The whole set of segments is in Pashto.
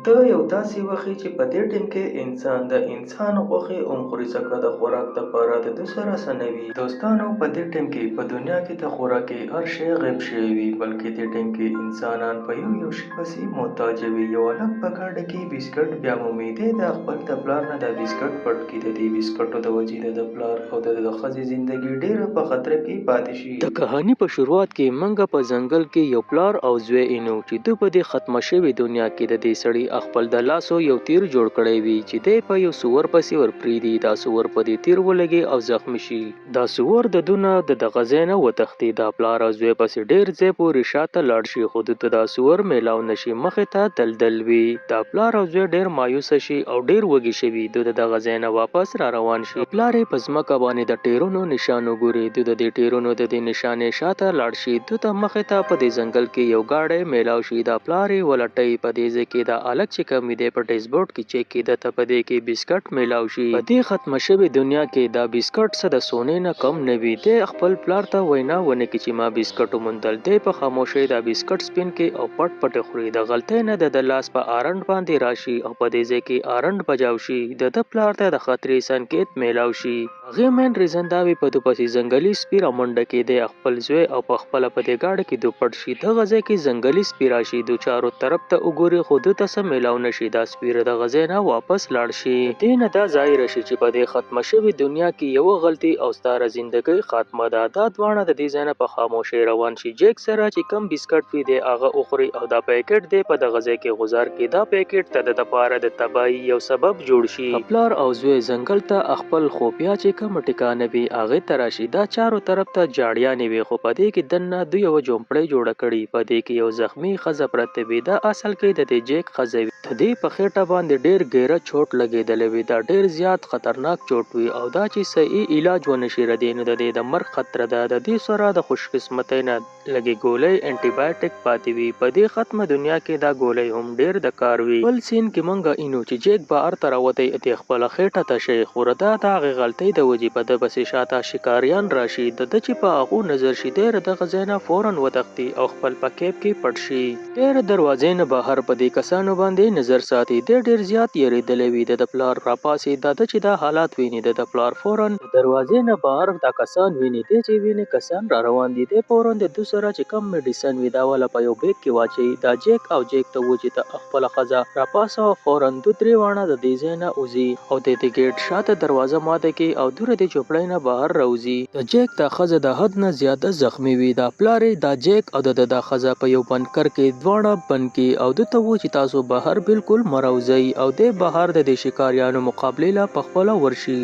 د یو داسې وخت چې په دې ټیم کې انسان د انسان غوښې هم خوري ځکه د خوراک دپاره د ده سره څه نه وي. دوستانو په دې ټیم کې په دنیا کې د خوراکي هر شی غیب شوی وي بلکې دې ټیم کې انسانان په یو شي پسې محتاج وي. یو هلک په ګاډۍ کې بسکټ بیا مومي دی د خپل د پلار نه د بسکټ پټ کړي. د دې بسکټو د وجې د پلار او د ښځې زندګي ډېره په خطر کې پاتې شي. د کهاني په شروعات کې منګه په ځنګل کې یو پلار او زوی اینو چې دوی په دې ختمه شوې دنیا کې د دې سړي خپل د لاسو یو تیر جوړ کړی وي چې دی په یو سور پسې ورپرېږدي. دا سور په دې تیر ولګي او زخمي شي. دا سور د دونه د دغه ځای نه وتښتي. دا پلار او زوی پسې ډېر ځای پورې شاته لاړ شي خو د دا سور میلاو نشي مخې ته دلدل وي. دا پلار او زوی ډېر مایوسه شي او ډېر وږي شوي. د دغه ځای نه واپس را روان شي. پلار یې په ځمکه باندې د ټیرونو نشان وګوري. د دې ټیرونو د دې نشانې شاته لاړ شي. ته مخې ته په دې ځنګل کې یو ګاډی میلاو شي. دا پلار یې ولټوي. په دې ځای کې دا هلک چې کوم دی په ډیشبورډ کې چیک کېده ته په دې کې بسکټ میلاو شي. په دې ختمه شوې دنیا کې دا بسکټ څه د سونې نه کم نه وي. دی خپل پلار ته وینا ونه کړي چې ما بسکټ وموندل. دی په خاموشۍ دا بسکټ سپین کې او پټ پټ خوري. د غلطۍ نه د لاس په آرنډ باندې راشي او په دې ځای کې آرنډ بجاو شي. د پلار ته د خطرې سنکیت میلاو شي. هغې مین ریزن دا وي په دو پسې ځنګلي سپي رامنډه کېدی خپل زوی او په خپله په دې ګاډۍ کې دو پټ شي. دغه ځای کې ځنګلي سپي راشي. دو چارو طرف ته وګوري خو ده ته څه میلاو نشي. دا سپي دغه ځای نه واپس لاړ شي. دې نه دا ظاهره شي چې په دې ختمه شوې دنیا کې یوه غلطي او ستاره زندګۍ خاتمه ده. دا دواړه د دې ځای نه په خاموشۍ روان شي. جیک سره چې کم بسکټ وي دی هغه وخوري او دا پیکټ دی په دغه ځای کې غوځار کړي. دا پیکټ ته د دپاره د تباهي یو سبب جوړ شي. پلار او زوی ځنګل ته خپل خوپیا چې کوم ټکانه وي هغې ته راشي. دا چارو طرف ته جاړیانې وي خو په دې کې دننه دوی یوه جومپړۍ جوړه کړې. په دې کې یو زخمي ښځه پرته وي. دا اصل کې د دې جیک ښځه وي. د دې په خېټه باندې ډېر ګیره چوټ لګېدلی وي. دا ډېر زیات خطرناک چوټ وي او دا چې صحیح علاج ونه شي ردې نو د دې د مرګ خطره ده. د دې سره د خوشقسمتۍ نه لږې ګولۍ انټي بایوټیک پاتې وي. په دې ختمه دنیا کې دا ګولۍ هم ډېر د کار وي. بل سین کې موږ اینو چې جیک بهر ته راوتی د خپله خېټه تشی خو د هغې غلطۍ د وجې په ده پسې شاته شکاریان راشي. د ده چې په هغو نظر شي دی د دغه ځای نه فوراً وتښتي او خپل په کیپ کې پټ شي. دی د دروازې نه بهر په دې کسانو باندې نظر ساتي. دی ډېر زیات یېرېدلی وي. د پلار راپاسي دا ده چې دا حالات ویني. د پلار فوراً د دروازې نه بهر دا کسان ویني. دی چې ویني کسان را روان دي. دی فوراً د دوی سره چې کم میډیسن وي دا والا په یو بیگ کې واچوي. دا جیک او جیک ته و چې ته خپله ښځه راپاسه او فوراً دوی درې واړه د دې ځای نه وځي او د دې ګیټ شاته دروازه ماته کوي او دوی د چوپړۍ نه بهر راوځي. د جیک دا ښځه د حد نه زیاته زخمي وي. دا پلار دا جیک او د دا ښځه په یو بنکر کې دواړه بند کړي او دوی ته و چې تاسو بهر بالکل مه راوځئ او دی بهر د دې شکاریانو مقابلې له پخپله ورشي.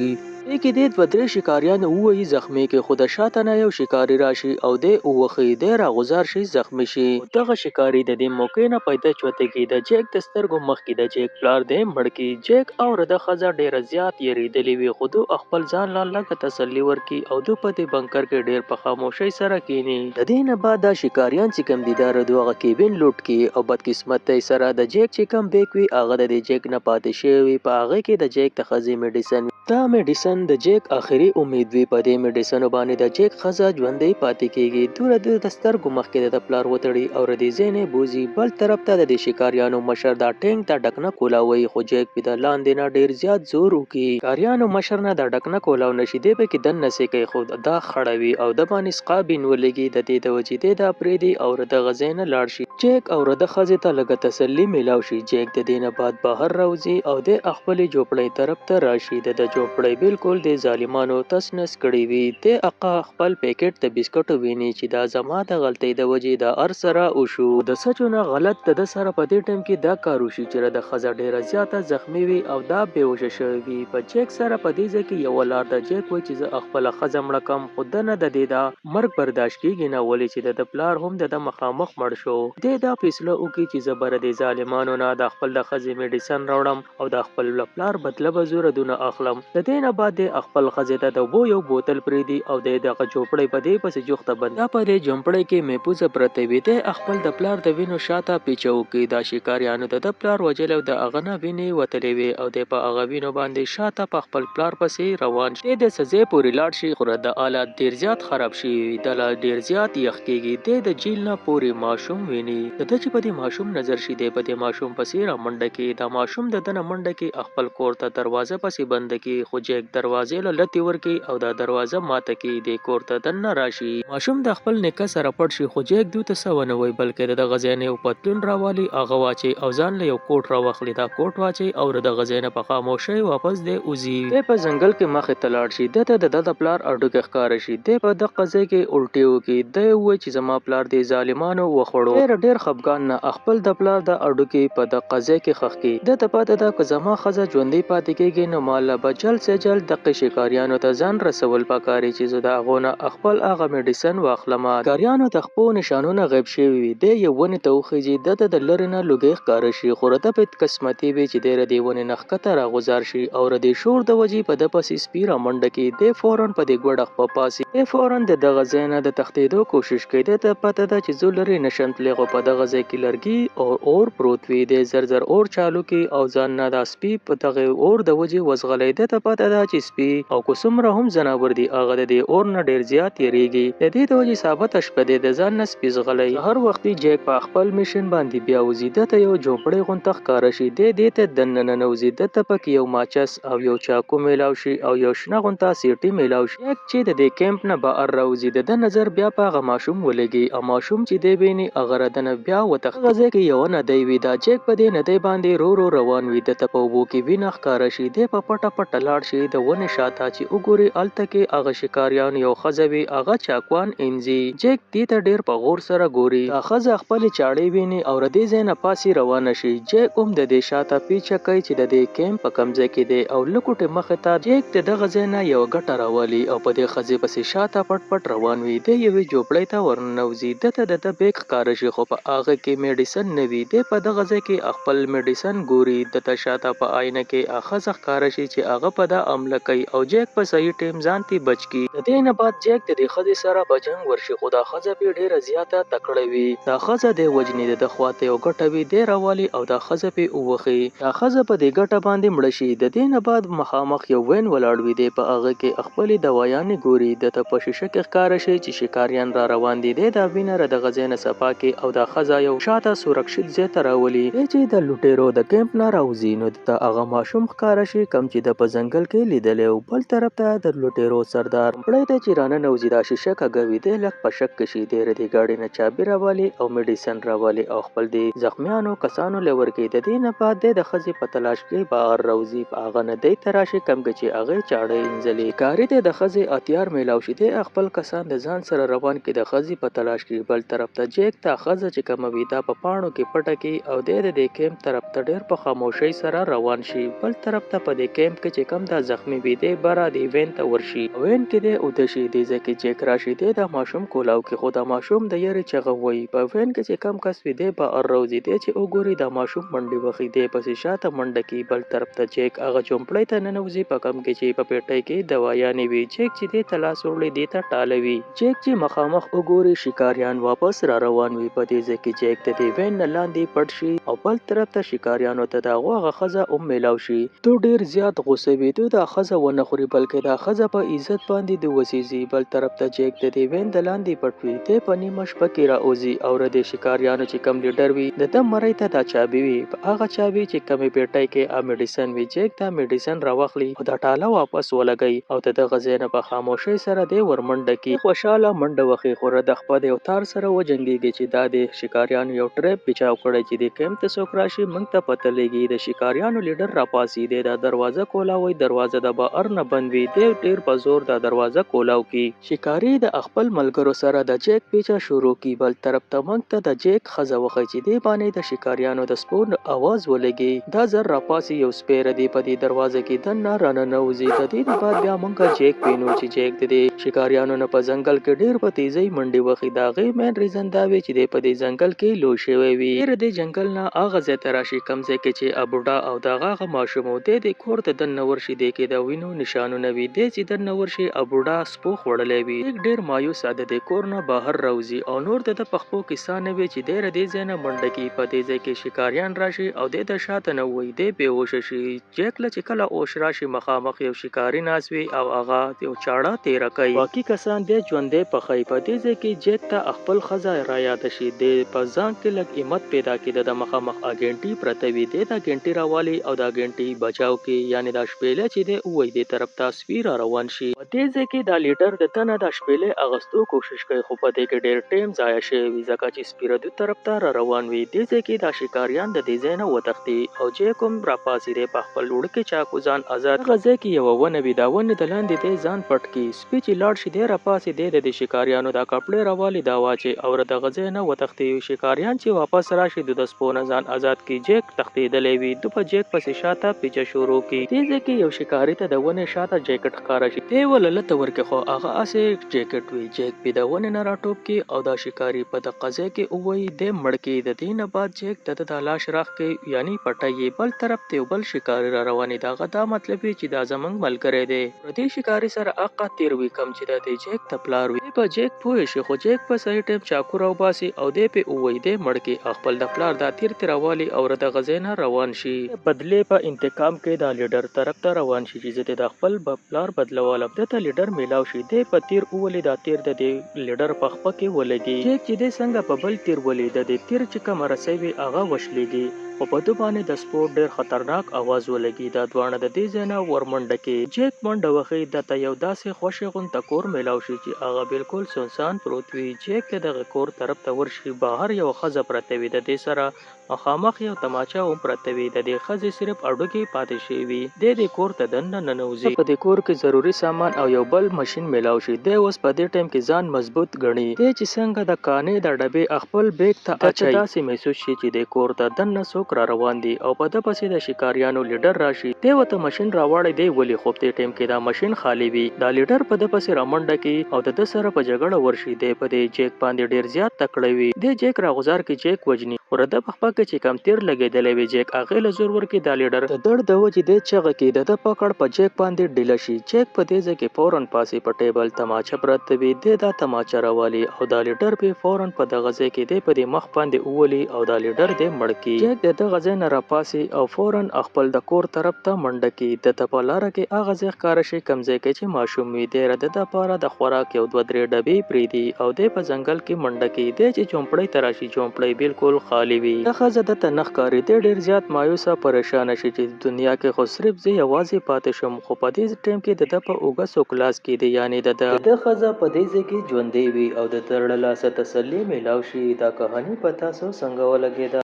دې کې دی دوه درې شکاریان ووهي زخمي کې خو د شاته نه یو شکاري راشي او دی ووخی. دی راغوځار شي زخمي شي. دغه شکاري د دې موقع نه پیدا چوته کې د جیک د سترګو مخکې د جیک پلار دی مړ کړي. جیک او د ښځه ډېره زیات یېرېدلې وي خو دو خپل ځان لا لږه تسلي ورکړي او دو په دې بنکر کې ډېر په خاموشۍ سره کښېني. د دې نه بعد دا شکاریان چې کوم دي دا د هغه کیبن لوټ کړي او بدقسمتۍ سره د جیک چې کوم بیک وي هغه د دې جیک نه پاتې شوی وي. په هغې کې د جیک د ښځې میډیسن دا میډیسن د جیک آخري امید وي. په دې میډیسنو باندې د جیک ښځه ژوندۍ پاتې کېږي. دوی د سترګو مخکې د پلار وتړي او د دې ځای نه بوځي. بل طرف ته د دې شکاریانو مشر دا ټینک ته ډکنه کولاوي خو جیک پې د لاندې نه ډېر زیات زور وکړي. ښکاریانو مشر نه دا ډکنه کولاو نشي. دی پکې دننه سیکی خو دا خړه وي او د باندې سقابین ولګي. د دې د وجې دی دا پرېږدي او د دغه ځای نه لاړ شي. جیک او د ښځې ته لږه تسلي میلاو شي. جیک د دې نه بعد بهر راوځي او د خپلې جوپړۍ طرف ته راشي. د جوپړۍ بالکل د ظالمانو تس نس کړی وي. د خپل پیکټ د بسکټو ویني چې دا زما د غلطۍ د وجې دا هر سره وشو. د سچو نه غلط د سره په دې ټایم کې دا کار وشي چې د ښځه ډېره زیاته زخمي وي او دا بېهوشه شوې وي. په جیک سره په دې ځای کې یوه لار د جیک وایي چې زه خپله ښځه مړه کړم خو ده نه د دې دا مرګ برداشت کېږي نه ولې چې د پلار هم د مخامخ مړ شو. دی دا فیصله وکړي چې زه به د ظالمانو نه د خپل د ښځې میډیسن راوړم او د خپل پلار بدله به زه ردونه اخلم. د دې نه بعد بعد د خپل ښځې ته د اوبو یو بوتل پرېږدي او د دغه جوپړی په دې پسې جوخته بند. دا په دې جومپړی کې محفوظه پرته وي. دی خپل د پلار د وینو شاته پیچو کې دا شکاریانو د پلار وجل او د هغه نه وینې وتلې وي او د په هغه وینو باندې شاته په خپل پلار پسې روان شي. د سزا پورې لاړ شي خو د حالات ډیر زیات خراب شي. د لا ډیر زیات یخ کېږي. د جیل نه پورې ماشوم ویني. د چې په دې ماشوم نظر شي دی په دې ماشوم پسې را منډه کې. دا ماشوم د دنه منډه کې خپل کور ته دروازه پسې بند کې خو جیک دروازې له لتی ورکی او دا دروازه ماته کې د کور ته دنه راشي. ماشوم د خپل نیکه سره پټ شي خو جیک دوی ته څه ونه وایي بلکې د غزین یو پتلون راوالي هغه واچي او ځان له یو کوټ راوخلي. دا کوټ واچي او د غزین په خاموشۍ واپس دی اوزي. د په ځنګل کې مخې ته لاړ شي. د د پلار اډوکه ښکار شي. د په د قضې کې الټي وکي. د وای چې زما پلار دی ظالمانو وخړو. ډیر خفګان نه خپل د پلار د اډوکه په د قضې کې خخ کی. د پاته د که زما خزه ژوندۍ پاتې کېږي نو مال به جل سه جل د شکاریانو ته ځان رسول پکاري چې زه د غونه خپل هغه میډیسن واخلم. کاریانو د خپل نشانونه غیب شوی وي. د یو ونه ته وخیږي د لرنه لوګي ښکار شي خو رته په قسمتي وي چې د ردیونه نخکته راغزار شي او ردی شور د وجې په د پسې سپیره منډه کې د فورن په د ګډه په پاسي. د فورن د غزینه د تختیدو کوشش کوي. د پته د چې زولري نشم تلغه په د غزې کې لرګي او اور پروت وي. د زرزر اور چالو کې او ځان نه د سپي په دغه اور د وجې وزغلې. د پته د چې سپي او کوسمره هم زناور دي هغه د اور نه ډیر زیات یریږي. د دې د وجې ثابت شپه د ځان نه سپي زغلې. هر وخت جیک په خپل میشن باندې بیا وزیده ته یو جوپړی غونتخ کار شي. د دې ته دننه نوزي. د تپک یو ماچس او یو چاکو میلاو شي او یو شنه غونتا سیټي میلاو شي. چې د دې کیمپ نه بهر راوځي د نظر بیا په غ ماشوم ولګي او ماشوم چې دی بیني اگر دنه بیا وتخ غزه کې یو نه دی وی. دا جیک په دې نه دی باندې رو روان وي. د تپوبو کې وینه ښکار شي. د په پټه پټه لاړ شي د ونه شاته چې وګوري الته کې هغه شکاریان یو خزوي هغه چاکوان انځي. جیک دې ته ډیر په غور سره ګوري. دا خزه خپل چاړې ویني او ردی زینه پاسي روانه شي. جیک هم د دې شاته پیچه کوي چې د دې کیمپ په کمزه کې دی او لکوټه مخ ته جیک د غزینه یو ګټه راوالي او په دې خزه پسې شاته پټ پټ روان وي. د یوې جوپړی ته ورنوزي. د بیک ښکار شي خو په هغه کې میډیسن نه وي. د په دغه ځای کې خپل میډیسن ګوري. د شاته په آینه کې اخزه ښکار شي چې هغه په د عمل کوي او جیک په صحیح ټیم ځان تی بچ کی. د دې نه بعد جیک د دې خزه سره په جنگ ورشي خو دا خزه په ډیره زیاته تکړه وي. دا خزه د وجنې د خواته یو ګټه وي د راوالي او دا خزه په اوخي. دا خزه په دې ګټه باندې مړ شي. د دې نه بعد مخامخ یو وین ولاړ وي. د په هغه کې خپل دوايانې ګوري. د ته په شیشه کې ښکار شي چې شکاریان را روان دي. د وینره د غزینه صفا کې او دا خزه یو شاته سورکشت زیات راولي. چې د لوټیرو د کیمپ نه راوځي نو د هغه ماشوم ښکار شي کم چې د په ځنګل کې لیدل او بل طرف ته د لوټیرو سردار پړې ته چیرانه نوځي. دا شیشه کګوي. د لک په شک شي د ردی گاډي نه چابي راوالي او میډیسن راوالي او خپل د زخمیانو کسانو لور کې. د دې نه بعد د خزي په تلاش کې بهر راوځي. په هغه نه دی تراشي کم چې هغه چاړې انځلي. کاری د خزي اتیار میلاو شي. د خپل کسان د ځان سره روان کې د خزي په تلاش کې. بل طرف ته جیک ته خزه چې کوم وي دا په پاڼو کې پټه کې او د کیمپ طرف ته ډیر په خاموشۍ سره روان شي. بل طرف ته په د کیمپ کې چې کم دا زخمی وي د برا دی وین ته ورشي. وین کې د اودشي د ځکه جیک راشي د ماشوم کولاو کې خو دا ماشوم د یری چغه وي. په وین کې چې کم کس وي د په اروزي د چې وګوري دا ماشوم منډي وخی د پسې شاته منډه کې. بل طرف ته جیک هغه چومپړی ته ننوځي په کم کې چې په پیټۍ کې دوايانې وي. جیک چې د تلاس وړلې د ته ټالوي. جیک چې مخامخ وګوري شکاریان واپس را روان وي. په دې ځکه جیک ته د وین لاندې پټ شي او بل طرف ته شکاریانو ته دا غوغه خزه میلاو شي. تو ډیر زیات غوسه وي. تو دا خزه ونه خوري بلکې دا خزه په عزت باندې د وسیزي. بل طرف ته جیک د دې وین د لاندې پټ وي. ته په نیمه شپه کې راوځي او د شکاریانو چې کم لیډر وي د دم مړی ته دا چابي وي. په هغه چابي چې کمی پیټای کې ا میډیسن وي. جیک دا میډیسن راوخلي او دا ټاله واپس ولګي او ته د غزینه په خاموشۍ سره د ورمنډه کې خوشاله منډه وخی. خو د خپل یو تار سره وجنګيږي چې دا د شکاریانو یو ټریپ بچاو کړی چې د کیمپ ته څوک راشي موږ ته پته لګي. د شکاریانو لیډر راپاسي. د دروازه کولاوي. دروازه د بهر نه بند وي. د ډیر په زور د دروازه کولاو کی. شکاری د خپل ملګرو سره د جیک پیچا شروع کی. بل طرف ته موږ ته د جیک خزه وخی چې دی باندې د شکاریانو د سپون आवाज ولګي. دا زر راپاسي یو سپیر دی په دې دروازه کې دنه راننوزي. د دې نه بعد بیا موږ جیک پینو چې جیک د شکاریانو نه په ځنګل کې ډیر په تیزی منډي وخی. دا غي مین ریزن دا وی چې په دې ځنګل کې لو شوی وي. د جنگل نه اغه زه تراشي کمزه کې چې ابوډا او دغه ماشوم د کور ته د نور شي د کې د یا وینو نشانونه وي دې چې دننه ورشي او بوډا سپو خوړلی وي. جیک ډېر مایوس د دې کور نه بهر راوځي او نور د په خپلو کیسه نه وي چې دی له دې ځای نه منډه کړي. په دې ځای کې شکاریان راشي او دی د شاته نه ووایي دی بېهوشه شي. جیک له چې کله اوش راشي مخامخ یو شکاري ناست وي او هغه یو چاړه تیره کوي. باقي کسان دی ژوندی پخوي. په دې ځای کې جیک ته خپل ښځه رایاده شي. دی په ځان کې لږ همت پیدا کړي. د مخامخ اګنټي پرته وي. دی د اګنټي راوالي او د اګنټي بچاو کې یعنې دا شپېلۍ چې دی ووایي دې طرف ته سپي را روان شي. په دې ځای کې دا لیډر د تنه د شپېلۍ اغوستو کوشش کوي خو په دې کې ډېر ټایم ضایع شوی وي ځکه چې سپي ردو طرف ته را روان وي. دې ځای کې دا شکاریان د دې ځای نه وتښتي او جیک هم راپاڅېدی په خپل وړوکي چاقو ځان آزاد. هغه ځای کې یوه ونه وي. دا ونې د لاندې دی ځان پټ کړي. سپي چې لاړ شي دی راپاڅي دی د شکاریانو دا کپړې راوالي دا واچي او د دغه ځای نه وتښتي. شکاریان چې واپس راشي د سپو نه ځان آزاد کړي. جیک تښتېدلی وي. دو په جیک پسې شاته پیچه شروع کړي. دې ځای کې یو شکاري ته د ونې شاته جیکټ ښکاره شي. دی وللته ورکړي خو هغه هسې جیکټ وي. جیک پې د ونې نه راټوپ کړي او دا شکاري په دغه ځای کې ووایي دی مړ کړي. د دې نه بعد جیک د د لاش راښ کړي یعنې پټی یې. بل طرف ته یو بل شکاري را روان دی. هغه دا مطلب وي چې دا زموږ ملګری دی. پر دې شکاري سره هغه تیر وي کوم چې د جیک ته پلار وي. دی په جیک پوه شي خو جیک په صحیح ټایم چاقو راوباسي او دی پې ووایي دی مړ کړي. خپل د پلار دا تیر راوالي او د دغه ځای نه روان شي. بدلې په انتقام کې دا لیډر طرف ته روان شي چې زه د خپل پلار بدلولم. دته لیډر میلاو شي. دی په تیر وولي دا تیر د دې لیډر په خپه کې ولګي. جیک چې دی څنګه په بل تیر ولي د دې تیر چې کومه رسۍ وي هغه وشلېږي خو په ده باندې د سپو ډېر خطرناک اواز ولګي. دا دواړه د دې ځای نه ورمنډه کړي. جیک منډه وهي. دته یو داسې خوښې غونته کور میلاو شي چې هغه بالکل سنسان پروت وي. جیک د دغه کور طرف ته ورشي. بهر یو ښځه پرته وي. د دې سره مخامخ یو تماچه هم پرته وي. د دې ښځې صرف هډوکې پاتې شوي وي. دی د کور ته دننه ننوځي. په دې کور کې ضروري سامان او یو بل ماشین میلاو شي. دی اوس په دې ټایم کې ځان مضبوط ګڼي. دی چې څنګه د کانې د ډبې خپل بیګ ته اچوي داسې محسوس شي چې د کور ته دننه څوک را روان دي او په ده پسې د شکاریانو لیډر راشي. دی ورته ماشین راوړی دی ولي خو په دې ټایم کې دا ماشین خالي وي. دا لیډر په ده پسې رامنډه کړي او د ده سره په جګړه ورشي. دی په دې جیک باندې ډېر زیات تکړه وي. دی جیک راغوځار کړي. جیک وجني خو د ده په خپه کې چې کم تیر لګېدلی وي جیک هغې له زور ورکړي. دا لیډر د دړ د وجې دی چغه کړي. د ده پکړ په جیک باندې ډیله شي. جیک په دې ځای کې فورن پاسي په ټیبل تماچه پرته وي. دی دا تماچه راوالي او دا لیډر پې فورن په دغه ځای کې دی په دې مخ باندې وولي او دا لیډر دی مړ کړي. جیک د دغه ځای نه راپاسي او فورن خپل د کور طرف ته منډه کړي. د ته په لاره کې هغه ځای ښکاره شي کوم ځای کې چې ماشوم وي. دی د ده لپاره د خوراک یو دوه درې ډبې پرېږدي او دی په ځنګل کې منډه کوي. دی چې جومپړۍ ته راشي جومپړۍ بالکل خالي وي. دا ښځه ده ته نه ښکاري. دی ډېر زیات مایوسه پریشانه شي چې دنیا کې خو صرف زه یوازې پاتې شم خو په دې ټایم کې د ده په اوږه څوک لاس کېږدي یعنې د ده ښځه په دې ځای کې ژوندۍ وي او د ده له لاسه تسلي میلاو شي. دا کهاني په تاسو څنګه ولګېده؟